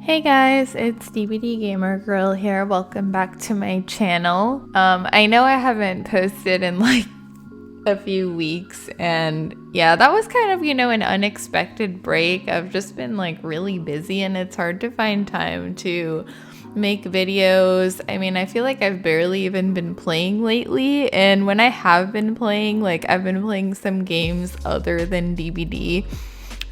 Hey guys, it's DBD Gamer Girl here. Welcome back to my channel. I know I haven't posted in like a few weeks, and yeah, that was kind of, an unexpected break. I've just been like really busy and it's hard to find time to make videos. I mean, I feel like I've barely even been playing lately, and when I have been playing, like I've been playing some games other than DBD.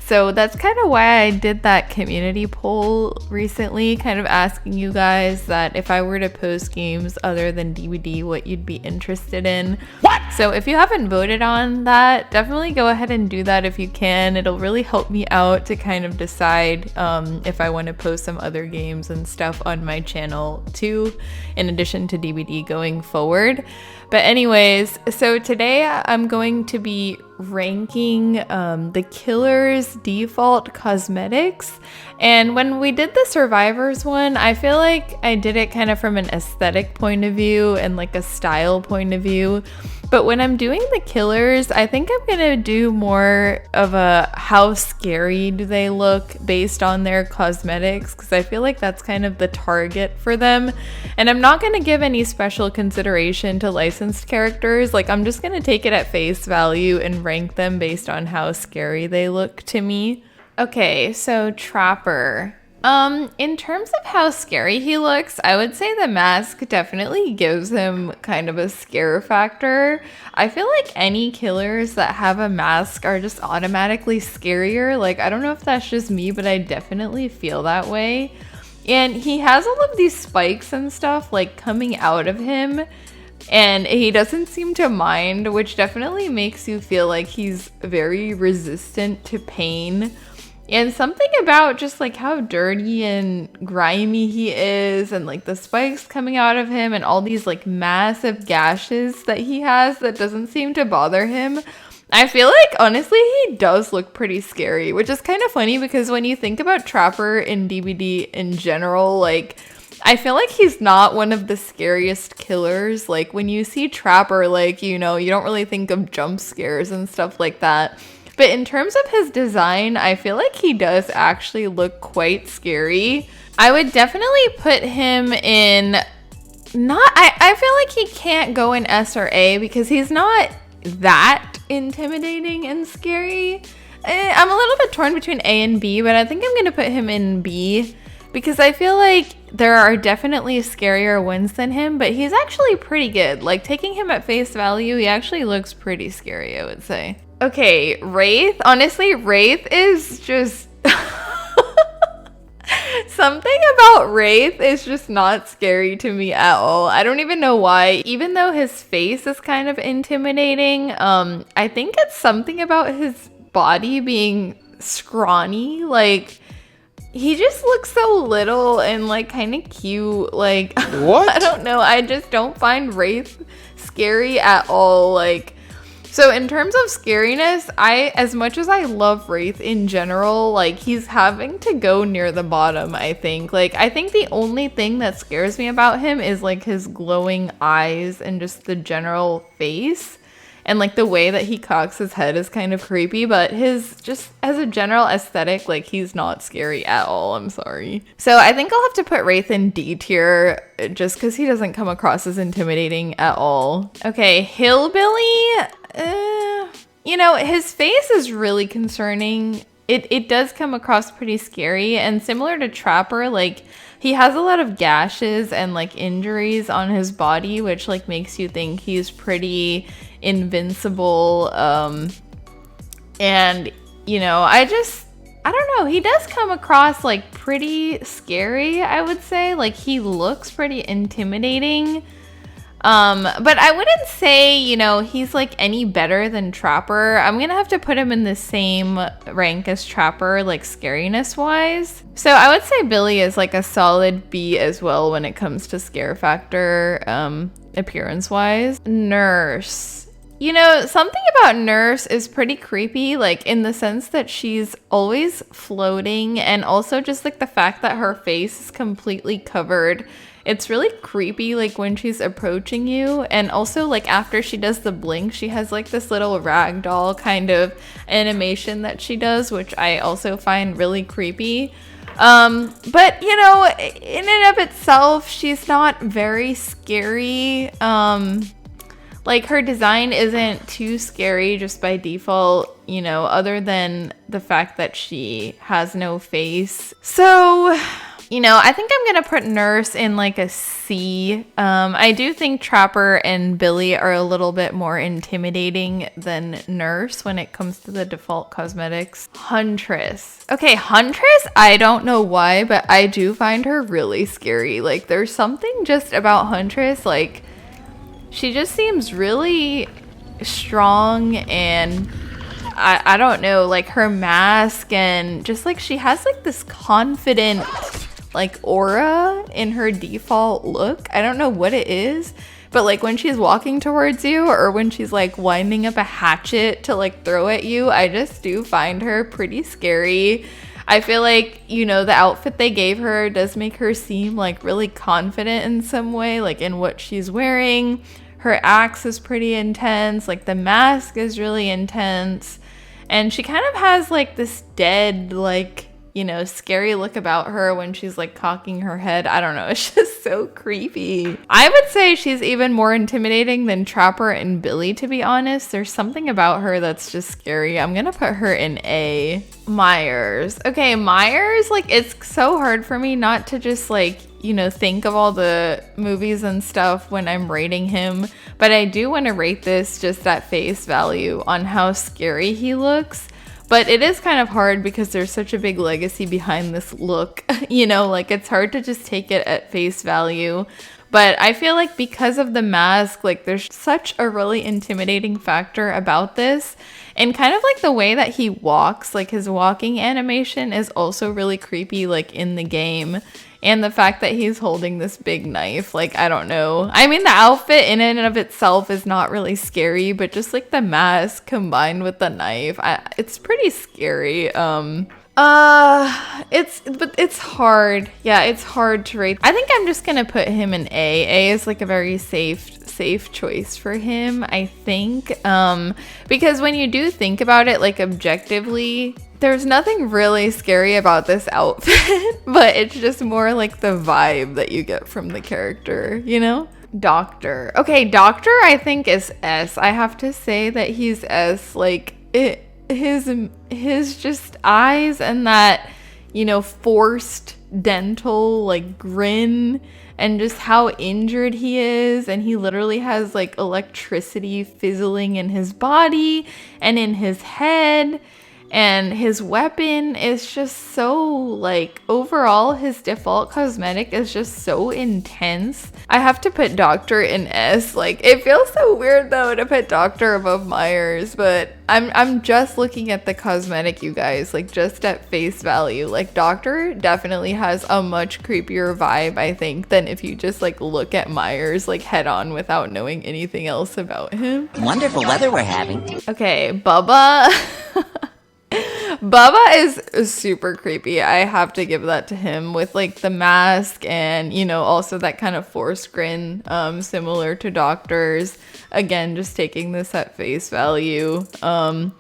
So that's kind of why I did that community poll recently, kind of asking you guys that if I were to post games other than DBD, what you'd be interested in. What? So if you haven't voted on that, definitely go ahead and do that if you can. It'll really help me out to kind of decide if I want to post some other games and stuff on my channel too, in addition to DBD going forward. But anyways, so today I'm going to be ranking the killer's default cosmetics. And when we did the survivors one, I feel like I did it kind of from an aesthetic point of view and like a style point of view. But when I'm doing the killers, I think I'm gonna do more of a how scary do they look based on their cosmetics, because I feel like that's kind of the target for them. And I'm not gonna give any special consideration to licensed characters. Like, I'm just gonna take it at face value and rank them based on how scary they look to me. Okay, so Trapper. In terms of how scary he looks, I would say the mask definitely gives him kind of a scare factor. I feel like any killers that have a mask are just automatically scarier. Like, I don't know if that's just me, but I definitely feel that way. And he has all of these spikes and stuff like coming out of him, and he doesn't seem to mind, which definitely makes you feel like he's very resistant to pain. And something about just like how dirty and grimy he is, and like the spikes coming out of him and all these like massive gashes that he has that doesn't seem to bother him. I feel like honestly he does look pretty scary, which is kind of funny because when you think about Trapper in DBD in general, like I feel like he's not one of the scariest killers. Like when you see Trapper, like, you don't really think of jump scares and stuff like that. But in terms of his design, I feel like he does actually look quite scary. I would definitely put him in I feel like he can't go in S or A because he's not that intimidating and scary. I'm a little bit torn between A and B, but I think I'm going to put him in B because I feel like there are definitely scarier ones than him, but he's actually pretty good. Like, taking him at face value, he actually looks pretty scary, I would say. Okay, Wraith. Honestly, Wraith is just... Something about Wraith is just not scary to me at all. I don't even know why. Even though his face is kind of intimidating, I think it's something about his body being scrawny. Like, he just looks so little and like kind of cute. Like, what? I don't know. I just don't find Wraith scary at all. Like, so in terms of scariness, as much as I love Wraith in general, like he's having to go near the bottom, I think. Like, I think the only thing that scares me about him is like his glowing eyes and just the general face. And like the way that he cocks his head is kind of creepy, but just as a general aesthetic, like he's not scary at all. I'm sorry. So I think I'll have to put Wraith in D tier just because he doesn't come across as intimidating at all. Okay, Hillbilly. His face is really concerning. It does come across pretty scary, and similar to Trapper, like he has a lot of gashes and like injuries on his body, which like makes you think he's pretty invincible. And I don't know, he does come across like pretty scary, I would say. Like, he looks pretty intimidating. But I wouldn't say, he's like any better than Trapper. I'm gonna have to put him in the same rank as Trapper, like scariness wise. So I would say Billy is like a solid B as well when it comes to scare factor, appearance wise. Nurse. Something about Nurse is pretty creepy, like in the sense that she's always floating, and also just like the fact that her face is completely covered. It's really creepy, like when she's approaching you. And also like after she does the blink, she has like this little ragdoll kind of animation that she does, which I also find really creepy. But you know, in and of itself, she's not very scary. Like her design isn't too scary just by default, you know, other than the fact that she has no face. So, you know, I think I'm gonna put Nurse in like a C. I do think Trapper and Billy are a little bit more intimidating than Nurse when it comes to the default cosmetics. Huntress. Okay, Huntress, I don't know why, but I do find her really scary. Like there's something just about Huntress, like she just seems really strong, and I don't know, like her mask and just like she has like this confident like aura in her default look. I don't know what it is, but like when she's walking towards you or when she's like winding up a hatchet to like throw at you, I just do find her pretty scary. I feel like, you know, the outfit they gave her does make her seem like really confident in some way, like in what she's wearing. Her axe is pretty intense, like the mask is really intense. And she kind of has like this dead, like, you know, scary look about her when she's like cocking her head. I don't know, it's just so creepy. I would say she's even more intimidating than Trapper and Billy, to be honest. There's something about her that's just scary. I'm gonna put her in A. Myers. Okay, Myers, like it's so hard for me not to just like, you know, think of all the movies and stuff when I'm rating him, but I do want to rate this just at face value on how scary he looks. But it is kind of hard because there's such a big legacy behind this look, you know, like it's hard to just take it at face value. But I feel like because of the mask, like there's such a really intimidating factor about this. And kind of like the way that he walks, like his walking animation is also really creepy, like in the game. And the fact that he's holding this big knife, like, I don't know. I mean, the outfit in and of itself is not really scary, but just like the mask combined with the knife, it's pretty scary. It's hard. Yeah, it's hard to rate. I think I'm just gonna put him in A. A is like a very safe choice for him, I think. Because when you do think about it, like objectively, there's nothing really scary about this outfit, but it's just more like the vibe that you get from the character, you know? Doctor. Okay, Doctor I think is S. I have to say that he's S. Like his just eyes and that, you know, forced dental like grin, and just how injured he is, and he literally has like electricity fizzling in his body and in his head. And his weapon is just so, like, overall, his default cosmetic is just so intense. I have to put Doctor in S. Like, it feels so weird, though, to put Doctor above Myers, but I'm just looking at the cosmetic, you guys, like, just at face value. Like, Doctor definitely has a much creepier vibe, I think, than if you just, like, look at Myers, like, head on without knowing anything else about him. Wonderful weather we're having. Okay, Bubba. Bubba is super creepy. I have to give that to him with like the mask and, you know, also that kind of forced grin, similar to Doctor's. Again, just taking this at face value. The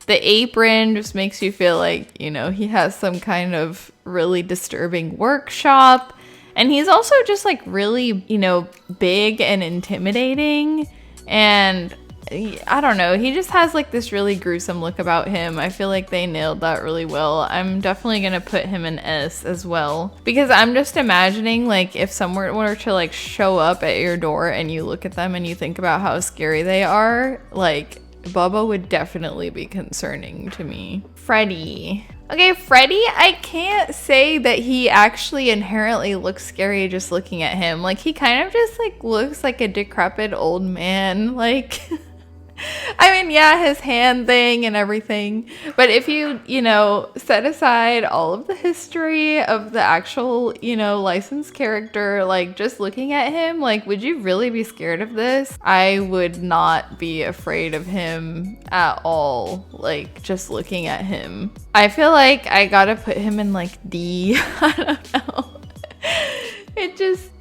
apron just makes you feel like, you know, he has some kind of really disturbing workshop. And he's also just like really, you know, big and intimidating. And I don't know, he just has like this really gruesome look about him. I feel like they nailed that really well. I'm definitely gonna put him in S as well, because I'm just imagining like if someone were to like show up at your door and you look at them and you think about how scary they are, like Bubba would definitely be concerning to me. Freddy. Okay, Freddy, I can't say that he actually inherently looks scary just looking at him. Like he kind of just like looks like a decrepit old man, like I mean, yeah, his hand thing and everything. But if you know, set aside all of the history of the actual, you know, licensed character, like just looking at him, like, would you really be scared of this? I would not be afraid of him at all. Like just looking at him. I feel like I gotta put him in like D. I don't know.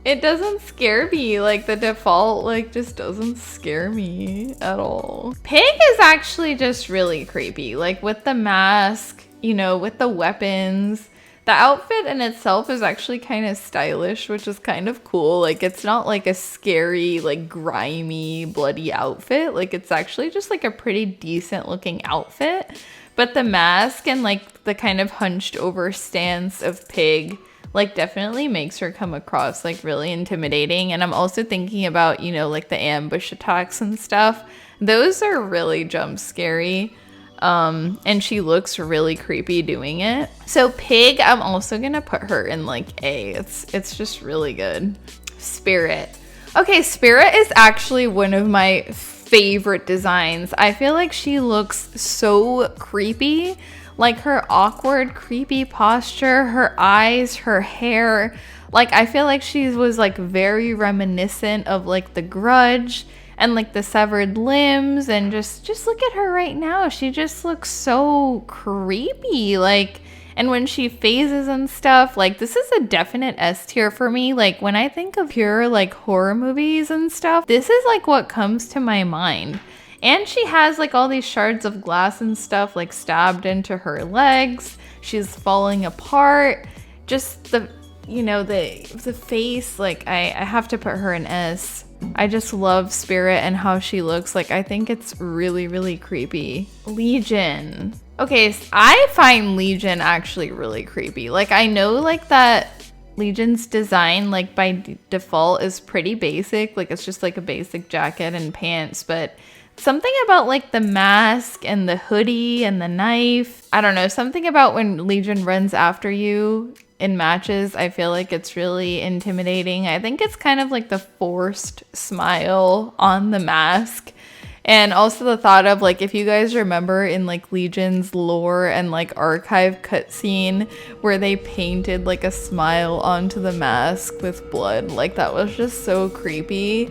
It doesn't scare me. Like the default like just doesn't scare me at all. Pig is actually just really creepy, like with the mask, you know, with the weapons. The outfit in itself is actually kind of stylish, which is kind of cool. Like, it's not like a scary, like grimy, bloody outfit. Like, it's actually just like a pretty decent looking outfit. But the mask and like the kind of hunched over stance of Pig like definitely makes her come across like really intimidating. And I'm also thinking about, you know, like the ambush attacks and stuff. Those are really jump scary. And she looks really creepy doing it. So Pig, I'm also gonna put her in like A. It's just really good. Spirit. Okay, Spirit is actually one of my favorite designs. I feel like she looks so creepy. Like her awkward, creepy posture, her eyes, her hair. Like I feel like she was like very reminiscent of like The Grudge. And like the severed limbs, and just look at her right now. She just looks so creepy. Like, and when she phases and stuff, like this is a definite S tier for me. Like when I think of pure like horror movies and stuff, this is like what comes to my mind. And she has like all these shards of glass and stuff like stabbed into her legs. She's falling apart. Just the, you know, the face, like I have to put her in S. I just love Spirit and how she looks. Like, I think it's really, really creepy. Legion. Okay, so I find Legion actually really creepy. Like, I know, like, that Legion's design, like, by default is pretty basic. Like, it's just, like, a basic jacket and pants. But something about, like, the mask and the hoodie and the knife. I don't know. Something about when Legion runs after you in matches, I feel like it's really intimidating. I think it's kind of like the forced smile on the mask. And also the thought of like, if you guys remember in like Legion's lore and like archive cutscene where they painted like a smile onto the mask with blood, like that was just so creepy.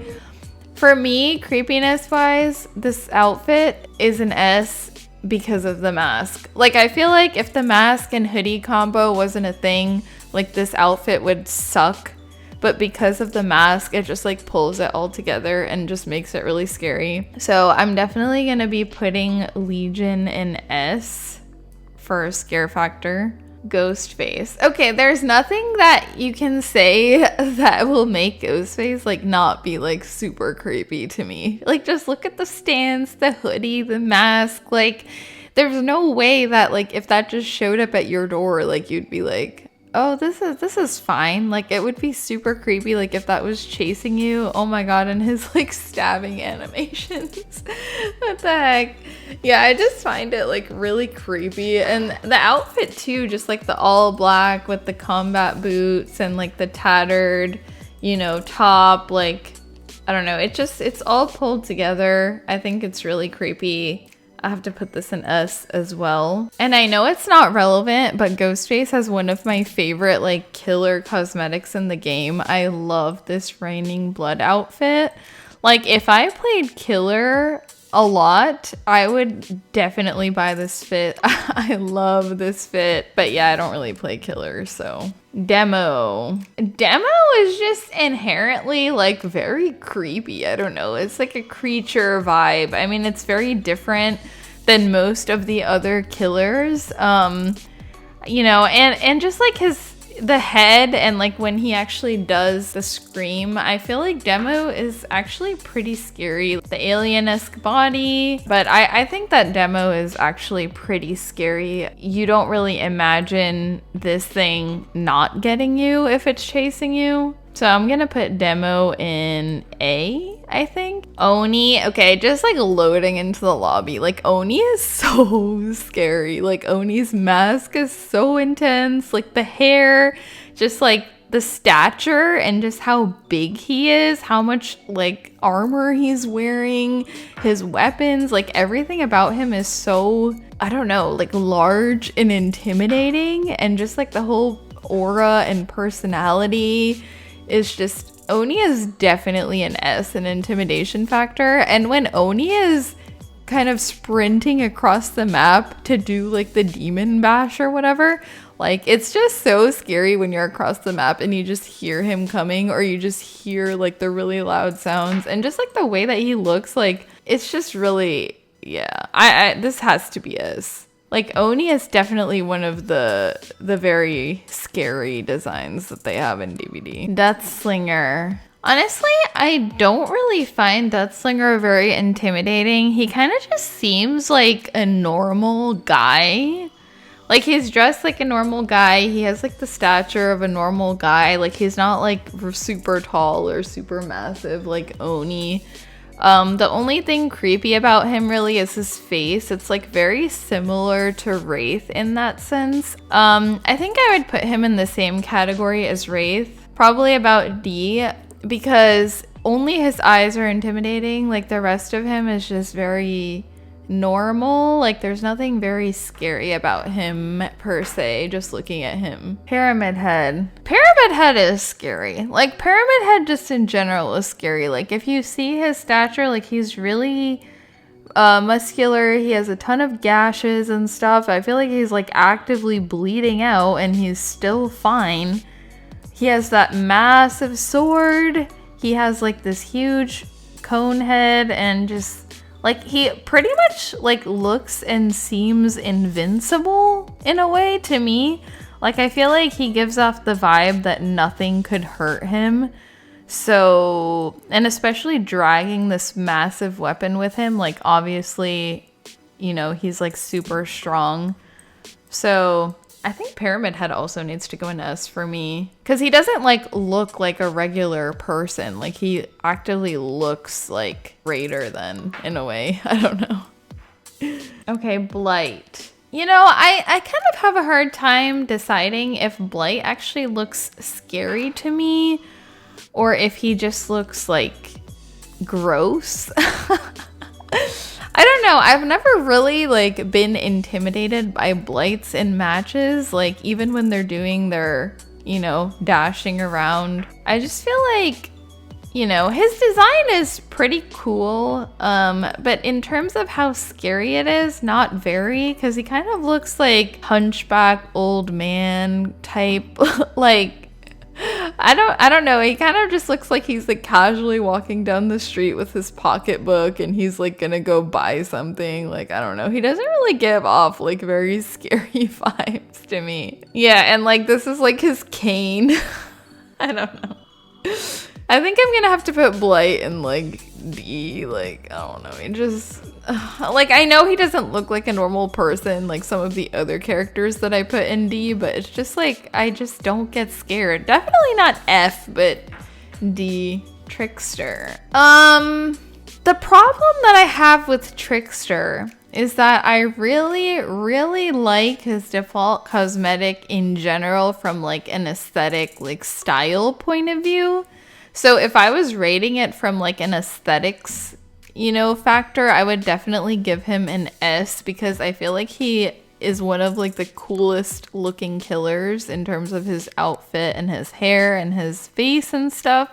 For me, creepiness wise, this outfit is an S because of the mask. Like, I feel like if the mask and hoodie combo wasn't a thing, like this outfit would suck. But because of the mask, it just like pulls it all together and just makes it really scary. So I'm definitely gonna be putting Legion in S for scare factor. Ghostface. Okay, there's nothing that you can say that will make Ghostface like not be like super creepy to me. Like just look at the stance, the hoodie, the mask. Like there's no way that like if that just showed up at your door, like you'd be like, oh, this is fine. Like it would be super creepy like if that was chasing you. Oh my god, and his like stabbing animations. What the heck? Yeah, I just find it like really creepy. And the outfit too, just like the all black with the combat boots and like the tattered, you know, top. Like I don't know, it's all pulled together. I think it's really creepy. I have to put this in S as well. And I know it's not relevant, but Ghostface has one of my favorite like killer cosmetics in the game. I love this Raining Blood outfit. Like if I played killer a lot, I would definitely buy this fit. I love this fit. But yeah, I don't really play killer, so. Demo is just inherently like very creepy. I don't know, it's like a creature vibe. I mean, it's very different than most of the other killers, you know, and just like the head and like when he actually does the scream, I feel like Demo is actually pretty scary. The alien-esque body, but I think that Demo is actually pretty scary. You don't really imagine this thing not getting you if it's chasing you. So I'm gonna put Demo in A, I think. Oni, okay, just like loading into the lobby. Like Oni is so scary. Like Oni's mask is so intense. Like the hair, just like the stature and just how big he is, how much like armor he's wearing, his weapons, like everything about him is so, I don't know, like large and intimidating, and just like the whole aura and personality is just, Oni is definitely an S, an intimidation factor. And when Oni is kind of sprinting across the map to do like the demon bash or whatever, like it's just so scary when you're across the map and you just hear him coming, or you just hear like the really loud sounds, and just like the way that he looks, like it's just really, yeah, I this has to be S. Like, Oni is definitely one of the very scary designs that they have in DBD. Deathslinger. Honestly, I don't really find Deathslinger very intimidating. He kind of just seems like a normal guy. Like, he's dressed like a normal guy. He has, like, the stature of a normal guy. Like, he's not, like, super tall or super massive like Oni. The only thing creepy about him really is his face. It's, like, very similar to Wraith in that sense. I think I would put him in the same category as Wraith. Probably about D. Because only his eyes are intimidating. Like, the rest of him is just very normal. Like, there's nothing very scary about him per se, just looking at him. Pyramid Head. Pyramid Head is scary. Like, Pyramid Head just in general is scary. Like, if you see his stature, like, he's really muscular. He has a ton of gashes and stuff. I feel like he's, like, actively bleeding out and he's still fine. He has that massive sword. He has, like, this huge cone head and just, like, he pretty much, like, looks and seems invincible in a way to me. Like, I feel like he gives off the vibe that nothing could hurt him. So, and especially dragging this massive weapon with him, like, obviously, you know, he's, like, super strong. So I think Pyramid Head also needs to go in S for me. Because he doesn't, like, look like a regular person. Like, he actively looks like greater than, in a way. I don't know. Okay, Blight. You know, I kind of have a hard time deciding if Blight actually looks scary to me. Or if he just looks, like, gross. I don't know. I've never really, like, been intimidated by Blights in matches. Like, even when they're doing their, you know, dashing around. I just feel like, you know, his design is pretty cool. But in terms of how scary it is, not very. Because he kind of looks like hunchback old man type. Like, I don't know. He kind of just looks like he's, like, casually walking down the street with his pocketbook and he's, like, gonna go buy something. Like, I don't know. He doesn't really give off, like, very scary vibes to me. Yeah, and, like, this is, like, his cane. I don't know. I think I'm gonna have to put Blight in, like, D. Like, I don't know. He just, like, I know he doesn't look like a normal person like some of the other characters that I put in D, but it's just like, I just don't get scared. Definitely not F, but D. Trickster. The problem that I have with Trickster is that I really like his default cosmetic in general from, like, an aesthetic, like, style point of view. So if I was rating it from, like, an aesthetics, you know, factor, I would definitely give him an S because I feel like he is one of, like, the coolest looking killers in terms of his outfit and his hair and his face and stuff.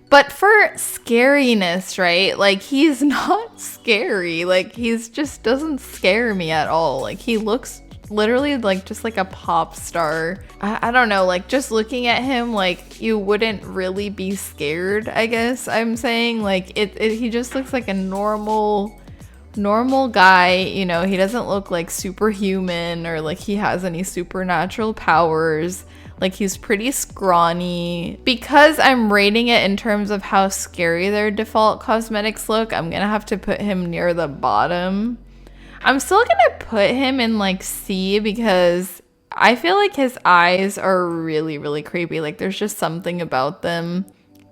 But for scariness, right? Like, he's not scary. Like, he's just doesn't scare me at all. Like, he looks literally like just like a pop star. I don't know, like, just looking at him, like, you wouldn't really be scared, I guess I'm saying. Like, he just looks like a normal guy, you know. He doesn't look like superhuman or like he has any supernatural powers. Like, he's pretty scrawny. Because I'm rating it in terms of how scary their default cosmetics look, I'm gonna have to put him near the bottom. I'm still gonna put him in, like, C because I feel like his eyes are really creepy. Like, there's just something about them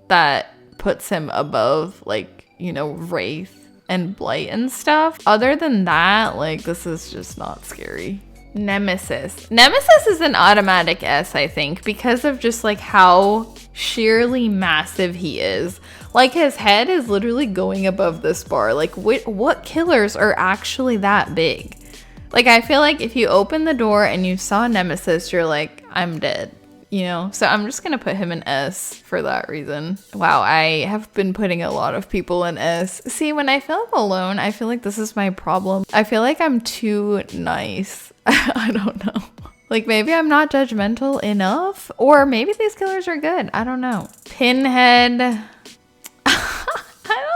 that puts him above, like, you know, Wraith and Blight and stuff. Other than that, like, this is just not scary. Nemesis. Nemesis is an automatic S, I think, because of just, like, how sheerly massive he is. Like, his head is literally going above this bar. Like, what killers are actually that big? Like, I feel like if you open the door and you saw Nemesis, you're like, I'm dead, you know? So I'm just gonna put him in S for that reason. Wow, I have been putting a lot of people in S. See, when I feel alone, I feel like this is my problem. I feel like I'm too nice. I don't know. Like, maybe I'm not judgmental enough, or maybe these killers are good. I don't know. Pinhead. I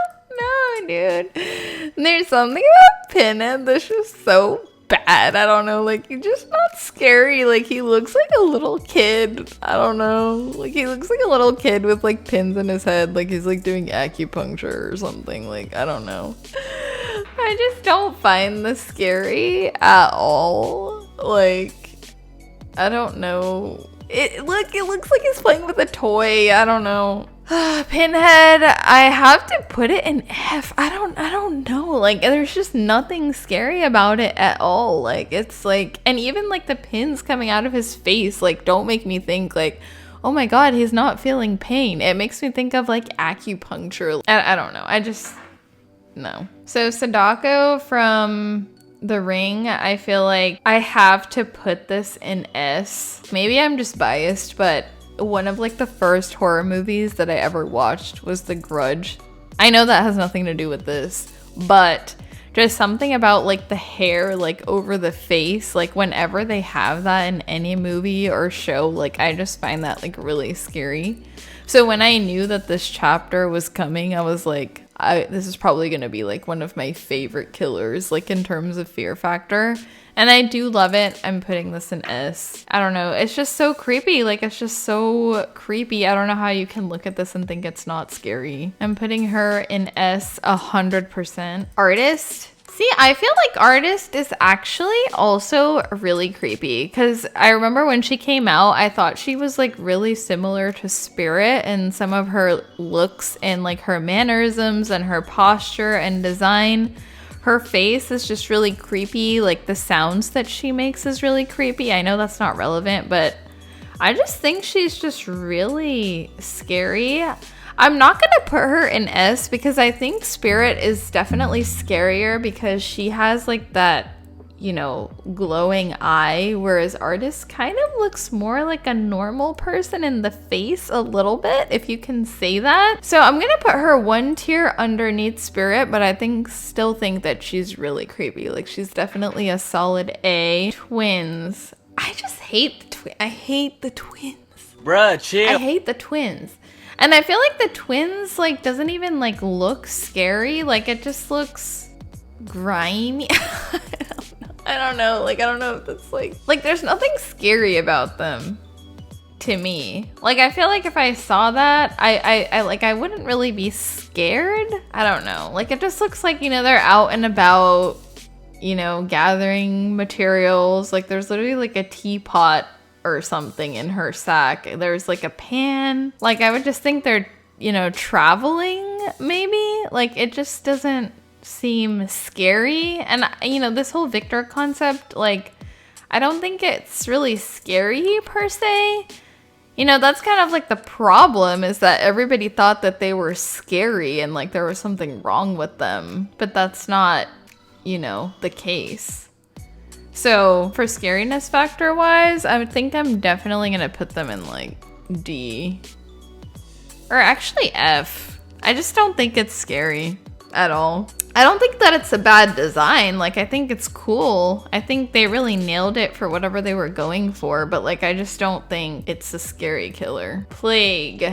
don't know, dude. There's something about Pinhead that's just so bad. I don't know, like, he's just not scary. Like, he looks like a little kid. I don't know. Like, he looks like a little kid with, like, pins in his head. Like, he's, like, doing acupuncture or something. Like, I don't know. I just don't find this scary at all. Like, I don't know. It looks like he's playing with a toy. I don't know. Pinhead, I have to put it in F. I don't know. Like, there's just nothing scary about it at all. Like, it's like, and even like the pins coming out of his face, like, don't make me think like, oh my god, he's not feeling pain. It makes me think of like acupuncture. I don't know. I just, no. So Sadako from The Ring, I feel like I have to put this in S. Maybe I'm just biased, but one of like the first horror movies that I ever watched was The Grudge. I know that has nothing to do with this, but just something about like the hair like over the face, like whenever they have that in any movie or show, like I just find that like really scary. So when I knew that this chapter was coming, I was like, this is probably going to be like one of my favorite killers, like in terms of fear factor. And I do love it. I'm putting this in S. I don't know. It's just so creepy. Like, it's just so creepy. I don't know how you can look at this and think it's not scary. I'm putting her in S 100%. Artist. See, I feel like Artist is actually also really creepy because I remember when she came out, I thought she was like really similar to Spirit in some of her looks and like her mannerisms and her posture and design. Her face is just really creepy. Like the sounds that she makes is really creepy. I know that's not relevant, but I just think she's just really scary. I'm not gonna put her in S because I think Spirit is definitely scarier because she has like that, you know, glowing eye, whereas Artist kind of looks more like a normal person in the face a little bit, if you can say that. So I'm gonna put her one tier underneath Spirit, but I still think that she's really creepy. Like, she's definitely a solid A. Twins. I just hate the twins. I hate the twins. Bruh, chill. I hate the twins. And I feel like the twins, like, doesn't even, like, look scary. Like, it just looks grimy. I don't know. Like, I don't know if that's, like, there's nothing scary about them to me. Like, I feel like if I saw that, I wouldn't really be scared. I don't know. Like, it just looks like, you know, they're out and about, you know, gathering materials. Like, there's literally, like, a teapot or something in her sack. There's like a pan. Like, I would just think they're, you know, traveling maybe. Like, it just doesn't seem scary. And, you know, this whole Victor concept, like, I don't think it's really scary per se. You know, that's kind of like the problem, is that everybody thought that they were scary and like there was something wrong with them. But that's not, you know, the case. So for scariness factor wise, I would think I'm definitely gonna put them in like D. Or actually F. I just don't think it's scary at all. I don't think that it's a bad design. Like, I think it's cool. I think they really nailed it for whatever they were going for, but like, I just don't think it's a scary killer. Plague.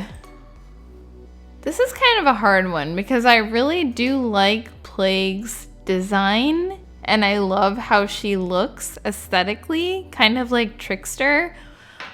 This is kind of a hard one because I really do like Plague's design. And I love how she looks aesthetically, kind of like Trickster.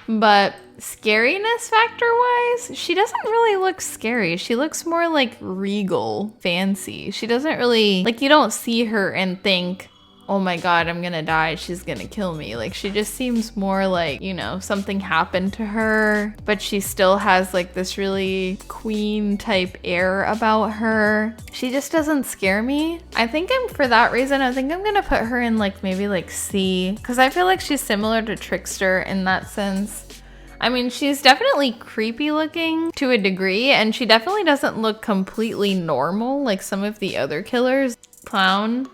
But scariness factor wise, she doesn't really look scary. She looks more like regal, fancy. She doesn't really, like, you don't see her and think, oh my god, I'm gonna die, she's gonna kill me. Like, she just seems more like, you know, something happened to her, but she still has like this really queen type air about her. She just doesn't scare me. I think for that reason, I think I'm gonna put her in like maybe like C, because I feel like she's similar to Trickster in that sense. I mean, she's definitely creepy looking to a degree, and she definitely doesn't look completely normal like some of the other killers. Clown,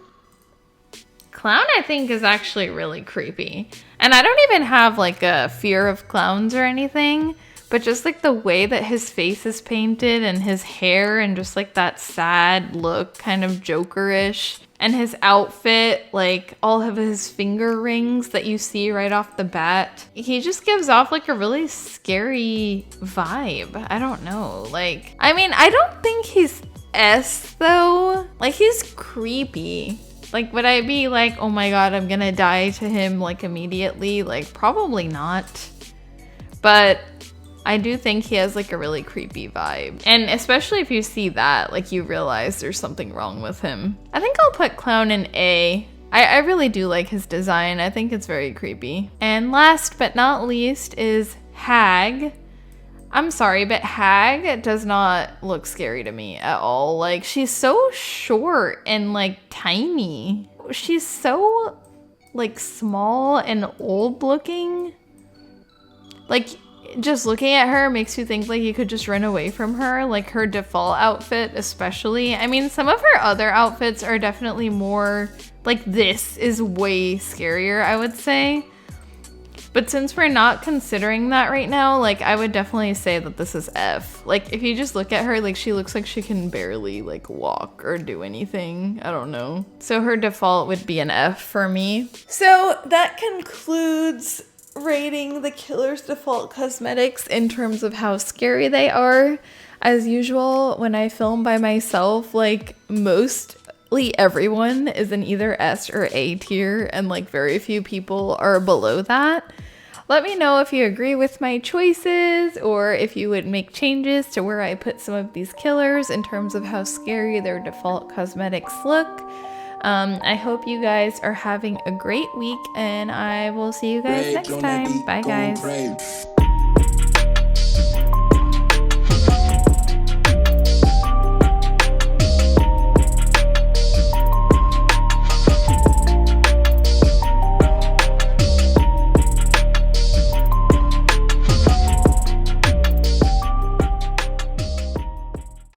I think, is actually really creepy. And I don't even have like a fear of clowns or anything, but just like the way that his face is painted and his hair and just like that sad look, kind of Joker-ish. And his outfit, like all of his finger rings that you see right off the bat. He just gives off like a really scary vibe. I don't know. Like, I mean, I don't think he's S though. Like, he's creepy. Like, would I be like, oh my god, I'm gonna die to him like immediately? Like, probably not. But I do think he has like a really creepy vibe. And especially if you see that, like you realize there's something wrong with him. I think I'll put Clown in A. I really do like his design. I think it's very creepy. And last but not least is Hag. I'm sorry, but Hag does not look scary to me at all. Like, she's so short and like tiny. She's so like small and old looking. Like, just looking at her makes you think like you could just run away from her. Like her default outfit especially. I mean, some of her other outfits are definitely more like, this is way scarier, I would say. But since we're not considering that right now, like I would definitely say that this is F. Like if you just look at her, like she looks like she can barely like walk or do anything. I don't know. So her default would be an F for me. So that concludes rating the killer's default cosmetics in terms of how scary they are. As usual, when I film by myself, like mostly everyone is in either S or A tier, and like very few people are below that. Let me know if you agree with my choices or if you would make changes to where I put some of these killers in terms of how scary their default cosmetics look. I hope you guys are having a great week, and I will see you guys next time. Bye, guys.